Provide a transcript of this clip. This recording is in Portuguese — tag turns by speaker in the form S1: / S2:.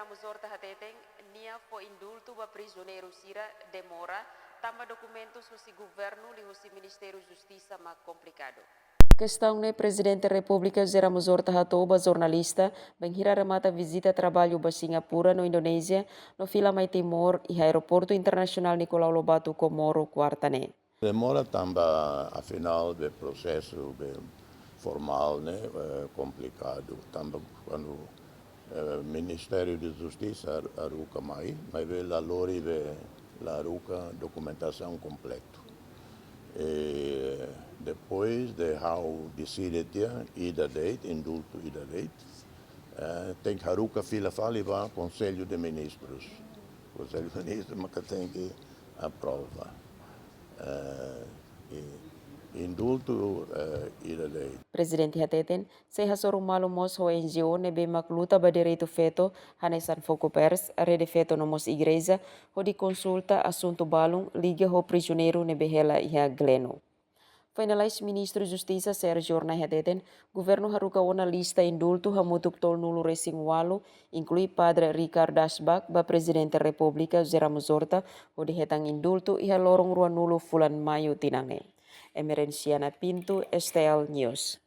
S1: geramos horta hateteng nia fo indulto ba prisioneiro sira demora tamba documentos husi governo li husi Ministério Justiça ma complicado. Questão né Presidente da República geramos horta hatoba jornalista benghira remata visita trabalho ba Singapura no Indonésia no fila mai Timor e aeroporto internacional Nicolau Lobato Comoro quarta né.
S2: Demora tamba afinal do processo formal, né, complicado. Tamba quando Ministério de Justiça aruca mas vê la lori la aruca documentação completo. E depois de how decide ida date, indulto ida date, tem que aruca fila fali va Conselho de Ministros. Conselho de Ministros mas tem que aprova. Indulto ida date.
S1: Presidente Hateten, seha sorum malumos ho NGO nebe makluta ba direito feto hanesan foco pers, rede feto nomos igreja, ho di consulta assunto balung, liga ho prisioneiro nebe hela iha gleno. Finalize Ministro Justiça Sergio Orna Hateten, governo haruka ona lista indulto hamutuk tol nulu racing walu, inclui Padre Ricard Dasbach, ba Presidente República Geramos Horta, ho di hetang indulto iha lorong rua nulu fulan Mayu tinangne. Emerenciana Pinto, STL News.